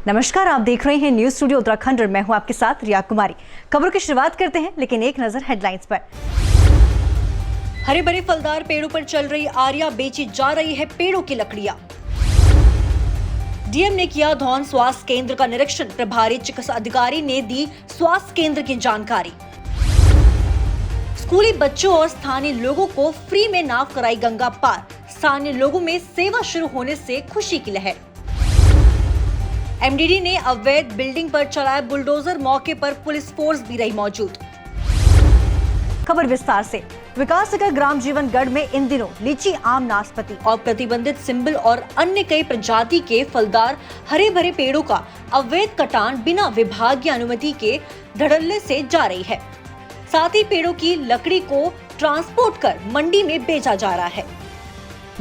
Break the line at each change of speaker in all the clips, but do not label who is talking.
नमस्कार, आप देख रहे हैं न्यूज स्टूडियो उत्तराखंड और मैं हूं आपके साथ रिया कुमारी। खबरों की शुरुआत करते हैं, लेकिन एक नजर हेडलाइंस पर। हरे भरे फलदार पेड़ों पर चल रही आर्या, बेची जा रही है पेड़ों की लकड़ियां। डीएम ने किया धौन स्वास्थ्य केंद्र का निरीक्षण, प्रभारी चिकित्सा अधिकारी ने दी स्वास्थ्य केंद्र की जानकारी। स्कूली बच्चों और स्थानीय लोगों को फ्री में नाव कराई गंगा पार, स्थानीय लोगों में सेवा शुरू होने से खुशी की लहर। एमडीडी ने अवैध बिल्डिंग पर चलाया बुलडोजर, मौके पर पुलिस फोर्स भी रही मौजूद। खबर विस्तार से। विकास नगर ग्राम जीवन गढ़ में इन दिनों लीची, आम, नाशपाती और प्रतिबंधित सिंबल और अन्य कई प्रजाति के फलदार हरे भरे पेड़ों का अवैध कटान बिना विभागीय अनुमति के धड़ल्ले से जा रही है। साथ ही पेड़ों की लकड़ी को ट्रांसपोर्ट कर मंडी में बेचा जा रहा है।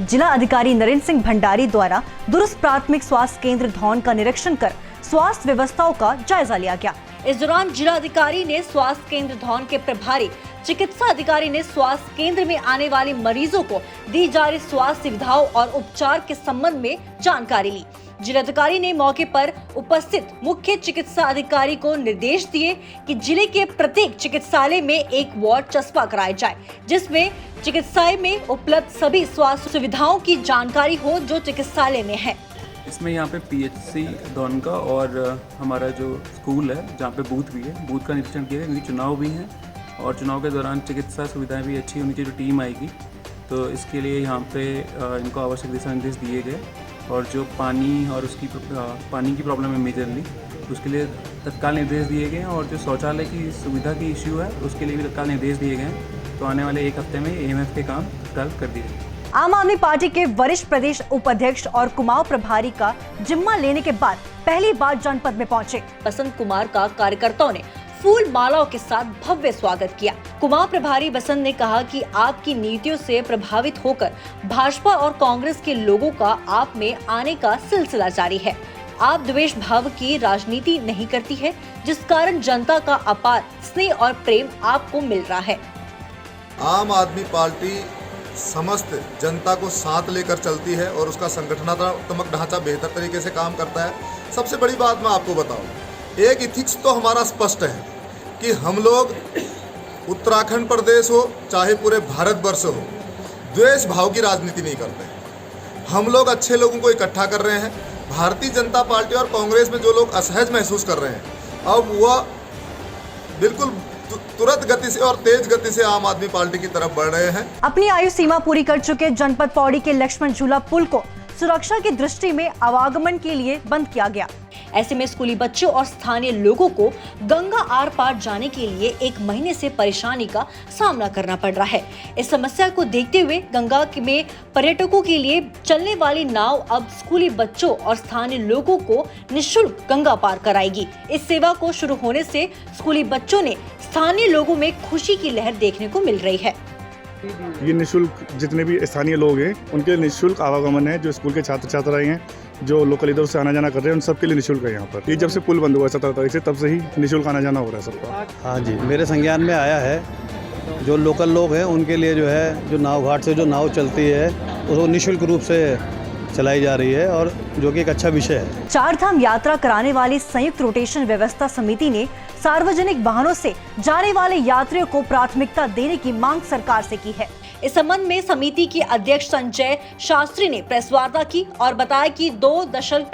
जिला अधिकारी नरेंद्र सिंह भंडारी द्वारा दुरुस्त प्राथमिक स्वास्थ्य केंद्र धौन का निरीक्षण कर स्वास्थ्य व्यवस्थाओं का जायजा लिया गया। इस दौरान जिला अधिकारी ने स्वास्थ्य केंद्र धौन के प्रभारी चिकित्सा अधिकारी ने स्वास्थ्य केंद्र में आने वाले मरीजों को दी जा रही स्वास्थ्य सुविधाओं और उपचार के संबंध में जानकारी ली। जिलाधिकारी ने मौके पर उपस्थित मुख्य चिकित्सा अधिकारी को निर्देश दिए कि जिले के प्रत्येक चिकित्सालय में एक वार्ड चस्पा कराया जाए, जिसमें चिकित्सालय में उपलब्ध सभी स्वास्थ्य सुविधाओं की जानकारी हो जो चिकित्सालय में है।
इसमें यहाँ पे पीएचसी धौन का और हमारा जो स्कूल है जहाँ पे बूथ भी है, बूथ का निरीक्षण किया गया क्योंकि चुनाव भी हैं और चुनाव के दौरान चिकित्सा सुविधाएं भी अच्छी होनी चाहिए। जो टीम आएगी तो इसके लिए यहाँ पे इनको आवश्यक दिशा निर्देश दिए गए और जो पानी और उसकी पानी की प्रॉब्लम है मेजरली, उसके लिए तत्काल निर्देश दिए गए हैं और जो शौचालय की सुविधा की इश्यू है उसके लिए भी तत्काल निर्देश दिए गए हैं। तो आने वाले एक हफ्ते में एएमएफ के काम तत्काल कर दिए गए।
आम आदमी पार्टी के वरिष्ठ प्रदेश उपाध्यक्ष और कुमाऊं प्रभारी का जिम्मा लेने के बाद पहली बार जनपद में पहुंचे बसंत कुमार का कार्यकर्ताओं ने फूल मालाओं के साथ भव्य स्वागत किया। कुमाऊं प्रभारी बसंत ने कहा कि आपकी नीतियों से प्रभावित होकर भाजपा और कांग्रेस के लोगों का आप में आने का सिलसिला जारी है। आप द्वेष भाव की राजनीति नहीं करती है, जिस कारण जनता का अपार स्नेह और प्रेम आपको मिल रहा है।
आम आदमी पार्टी समस्त जनता को साथ लेकर चलती है और उसका संगठनात्मक ढांचा बेहतर तरीके से काम करता है। सबसे बड़ी बात मैं आपको बताऊं, एक इथिक्स तो हमारा स्पष्ट है कि हम लोग उत्तराखंड प्रदेश हो चाहे पूरे भारतवर्ष हो, द्वेष भाव की राजनीति नहीं करते। हम लोग अच्छे लोगों को इकट्ठा कर रहे हैं। भारतीय जनता पार्टी और कांग्रेस में जो लोग असहज महसूस कर रहे हैं, अब वह बिल्कुल तुरंत गति से और तेज गति से आम आदमी पार्टी की तरफ बढ़ रहे हैं।
अपनी आयु सीमा पूरी कर चुके जनपद पौड़ी के लक्ष्मण झूला पुल को सुरक्षा की दृष्टि में आवागमन के लिए बंद किया गया। ऐसे में स्कूली बच्चों और स्थानीय लोगों को गंगा आर पार जाने के लिए एक महीने से परेशानी का सामना करना पड़ रहा है। इस समस्या को देखते हुए गंगा में पर्यटकों के लिए चलने वाली नाव अब स्कूली बच्चों और स्थानीय लोगों को निःशुल्क गंगा पार कराएगी। इस सेवा को शुरू होने से स्कूली बच्चों ने स्थानीय लोगों में खुशी की लहर देखने को मिल रही है।
ये निःशुल्क जितने भी स्थानीय लोग हैं उनके लिए निःशुल्क आवागमन है। जो स्कूल के छात्र छात्राएं हैं, जो लोकल इधर से आना जाना कर रहे हैं, उन सबके लिए निःशुल्क है यहाँ पर। ये जब से पुल बंद हुआ 17 तारीख से, तब से ही निःशुल्क आना जाना हो रहा है सबका।
हाँ जी, मेरे संज्ञान में आया है। जो लोकल लोग हैं उनके लिए जो है, जो नाव घाट से जो नाव चलती है वो निःशुल्क रूप से चलाई जा रही है और जो कि एक अच्छा विषय है।
चार धाम यात्रा कराने वाली संयुक्त रोटेशन व्यवस्था समिति ने सार्वजनिक वाहनों से जाने वाले यात्रियों को प्राथमिकता देने की मांग सरकार से की है। इस संबंध में समिति के अध्यक्ष संजय शास्त्री ने प्रेस वार्ता की और बताया कि 2 दशक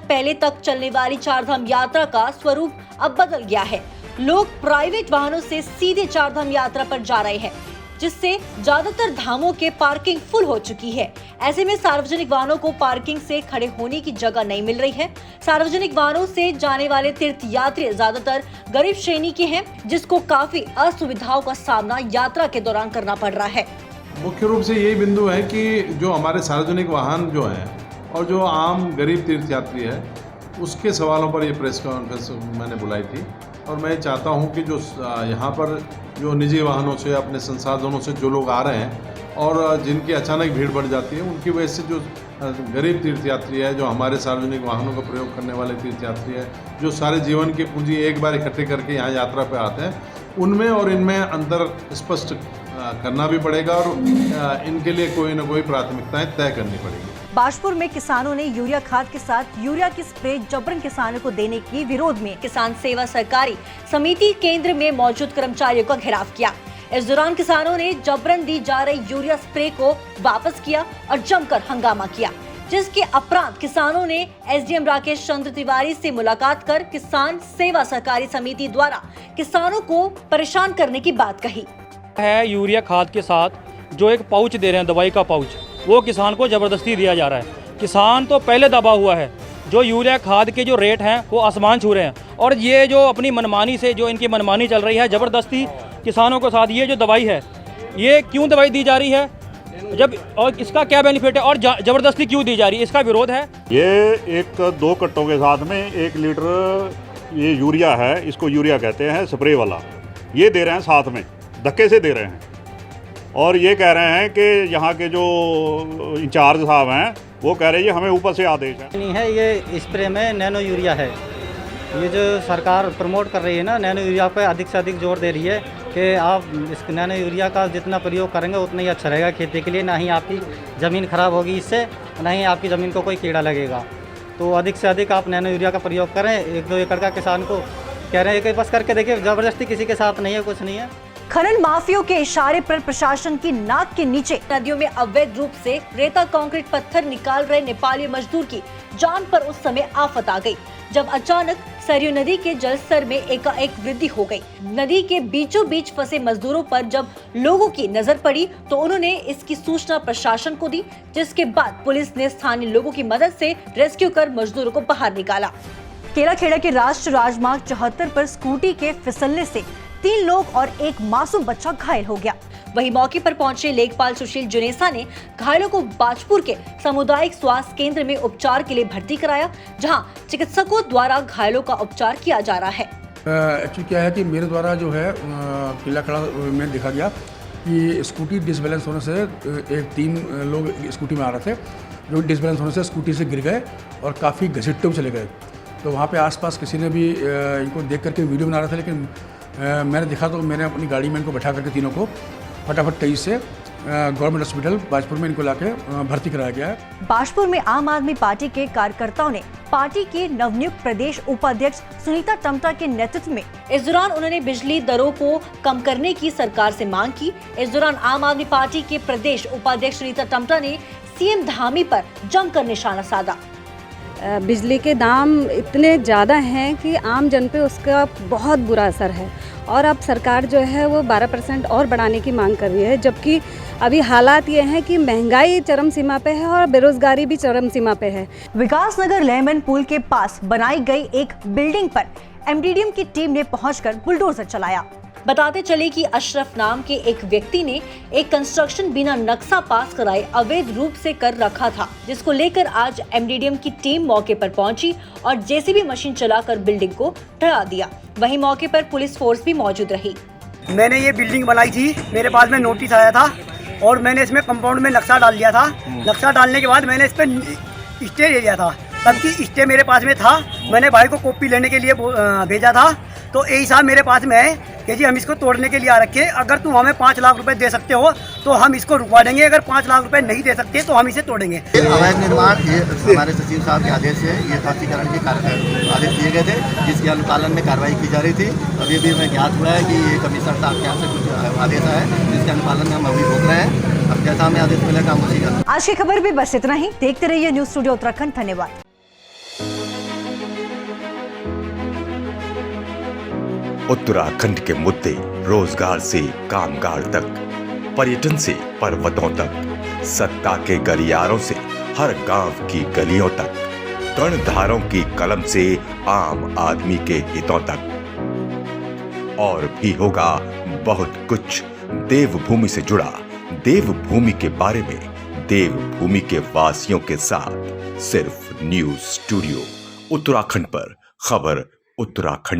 पहले तक चलने वाली चार धाम यात्रा का स्वरूप अब बदल गया है। लोग प्राइवेट वाहनों से सीधे चार धाम यात्रा पर जा रहे हैं, जिससे ज्यादातर धामों के पार्किंग फुल हो चुकी है। ऐसे में सार्वजनिक वाहनों को पार्किंग से खड़े होने की जगह नहीं मिल रही है। सार्वजनिक वाहनों से जाने वाले तीर्थ यात्री ज्यादातर गरीब श्रेणी के हैं, जिसको काफी असुविधाओं का सामना यात्रा के दौरान करना पड़ रहा है।
मुख्य रूप से यही बिंदु है कि जो हमारे सार्वजनिक वाहन जो है और जो आम गरीब तीर्थ यात्री है, उसके सवालों पर ये प्रेस कॉन्फ्रेंस मैंने बुलाई थी। और मैं चाहता हूं कि जो यहाँ पर जो निजी वाहनों से, अपने संसाधनों से जो लोग आ रहे हैं और जिनकी अचानक भीड़ बढ़ जाती है, उनकी वजह से जो गरीब तीर्थयात्री है, जो हमारे सार्वजनिक वाहनों का प्रयोग करने वाले तीर्थयात्री है, जो सारे जीवन की पूंजी एक बार इकट्ठे करके यहाँ यात्रा पर आते हैं, उनमें और इनमें अंतर स्पष्ट करना भी पड़ेगा और इनके लिए कोई ना कोई प्राथमिकताएं तय करनी पड़ेगी।
बाजपुर में किसानों ने यूरिया खाद के साथ यूरिया की स्प्रे जबरन किसानों को देने की विरोध में किसान सेवा सहकारी समिति केंद्र में मौजूद कर्मचारियों का घेराव किया। इस दौरान किसानों ने जबरन दी जा रही यूरिया स्प्रे को वापस किया और जमकर हंगामा किया, जिसके उपरांत किसानों ने एसडीएम राकेश चंद्र तिवारी से मुलाकात कर किसान सेवा सहकारी समिति द्वारा किसानों को परेशान करने की बात कही
है। यूरिया खाद के साथ जो एक पाउच दे रहे हैं, दवाई का पाउच, वो किसान को ज़बरदस्ती दिया जा रहा है। किसान तो पहले दबा हुआ है, जो यूरिया खाद के जो रेट हैं वो आसमान छू रहे हैं, और ये जो अपनी मनमानी से जो इनकी मनमानी चल रही है ज़बरदस्ती किसानों के साथ, ये जो दवाई है, ये क्यों दवाई दी जा रही है जब, और इसका क्या बेनिफिट है और ज़बरदस्ती क्यों दी जा रही है, इसका विरोध है।
ये 2 कट्टों के साथ में 1 लीटर ये यूरिया है, इसको यूरिया कहते हैं स्प्रे वाला, ये दे रहे हैं साथ में, धक्के से दे रहे हैं। और ये कह रहे हैं कि यहाँ के जो इंचार्ज साहब हैं वो कह रहे हैं हमें ऊपर से आदेश है।
नहीं है, ये स्प्रे में नैनो यूरिया है। ये जो सरकार प्रमोट कर रही है ना, नैनो यूरिया पे अधिक से अधिक जोर दे रही है कि आप इस नैनो यूरिया का जितना प्रयोग करेंगे उतना ही अच्छा रहेगा खेती के लिए, ना ही आपकी ज़मीन खराब होगी इससे, ना ही आपकी ज़मीन को कोई कीड़ा लगेगा। तो अधिक से अधिक आप नैनो यूरिया का प्रयोग करें। 1-2 एकड़ का किसान को कह रहे हैं कि बस करके देखिए, ज़बरदस्ती किसी के साथ नहीं है, कुछ नहीं है।
खनन माफियों के इशारे पर प्रशासन की नाक के नीचे नदियों में अवैध रूप से रेता कंक्रीट पत्थर निकाल रहे नेपाली मजदूर की जान पर उस समय आफत आ गई, जब अचानक सरयू नदी के जलस्तर में एकाएक वृद्धि हो गई। नदी के बीचों बीच फंसे मजदूरों पर जब लोगों की नजर पड़ी तो उन्होंने इसकी सूचना प्रशासन को दी, जिसके बाद पुलिस ने स्थानीय लोगों की मदद से रेस्क्यू कर मजदूरों को बाहर निकाला। केलाखेड़ा के राष्ट्रीय राजमार्ग 74 पर स्कूटी के फिसलने से 3 लोग और एक मासूम बच्चा घायल हो गया। वहीं मौके पर पहुंचे लेखपाल सुशील जुनेसा ने घायलों को बाजपुर के सामुदायिक स्वास्थ्य केंद्र में उपचार के लिए भर्ती कराया, जहां चिकित्सकों द्वारा घायलों का उपचार किया जा रहा है।
एक्चुअली क्या है कि मेरे द्वारा जो है केलाखेड़ा में देखा गया कि स्कूटी डिसबैलेंस होने से 3 लोग स्कूटी में आ रहे थे, जो डिसबैलेंस होने से स्कूटी से गिर गए और काफ़ी घसीटते हुए चले गए। तो वहाँ पे आसपास किसी ने भी इनको देख करके वीडियो बना रहा था, लेकिन मैंने देखा तो मैंने अपनी गाड़ी में इनको बैठा करके तीनों को फटाफट 23 से गवर्नमेंट हॉस्पिटल बाजपुर में इनको लाके भर्ती कराया गया है।
बाजपुर में आम आदमी पार्टी के कार्यकर्ताओं ने पार्टी के नवनियुक्त प्रदेश उपाध्यक्ष सुनीता टमटा के नेतृत्व में इस दौरान उन्होंने बिजली दरों को कम करने की सरकार से मांग की। इस दौरान आम आदमी पार्टी के प्रदेश उपाध्यक्ष सुनीता टमटा ने सीएम धामी पर जमकर निशाना साधा।
बिजली के दाम इतने ज़्यादा हैं कि आम जन पे उसका बहुत बुरा असर है, और अब सरकार जो है वो 12% और बढ़ाने की मांग कर रही है, जबकि अभी हालात ये हैं कि महंगाई चरम सीमा पे है और बेरोजगारी भी चरम सीमा पे है।
विकासनगर लेमन पुल के पास बनाई गई एक बिल्डिंग पर एमडीडीएम की टीम ने पहुंचकर बुलडोजर चलाया। बताते चले कि अशरफ नाम के एक व्यक्ति ने एक कंस्ट्रक्शन बिना नक्शा पास कराए अवैध रूप से कर रखा था, जिसको लेकर आज एमडीडीएम की टीम मौके पर पहुंची और जेसीबी मशीन चलाकर बिल्डिंग को ढहा दिया। वहीं मौके पर पुलिस फोर्स भी मौजूद रही।
मैंने ये बिल्डिंग बनाई थी, मेरे पास में नोटिस आया था और मैंने इसमें कंपाउंड में नक्शा डाल दिया था। नक्शा डालने के बाद मैंने इस पर स्टे ले लिया था, तब स्टे मेरे पास में था। मैंने भाई को कॉपी लेने के लिए भेजा था, तो यही साहब मेरे पास में है कि जी हम इसको तोड़ने के लिए आ रखे, अगर तुम हमें 5 लाख रुपए दे सकते हो तो हम इसको रुकवा देंगे, अगर 5 लाख रुपए नहीं दे सकते तो हम इसे तोड़ेंगे।
अवैध निर्माण ये हमारे सचिव साहब के आदेश से ये यथार्थीकरण के आदेश दिए गए थे, जिसके अनुपालन में कार्रवाई की जा रही थी। अभी भी हमें ज्ञात हुआ है कि ये कमिश्नर साहब के यहाँ से कुछ आदेश आया है, जिसके अनुपालन में हम अभी रोक रहे हैं। अब जैसा हमें आदेश मिलेगा हम उसी का।
आज की खबर भी बस इतना ही। देखते रहिए न्यूज स्टूडियो उत्तराखंड। धन्यवाद।
उत्तराखंड के मुद्दे रोजगार से कामगार तक, पर्यटन से पर्वतों तक, सत्ता के गलियारों से हर गांव की गलियों तक, कर्णधारों की कलम से आम आदमी के हितों तक। और भी होगा बहुत कुछ देवभूमि से जुड़ा, देवभूमि के बारे में, देवभूमि के वासियों के साथ, सिर्फ न्यूज स्टूडियो उत्तराखंड पर। खबर उत्तराखंड।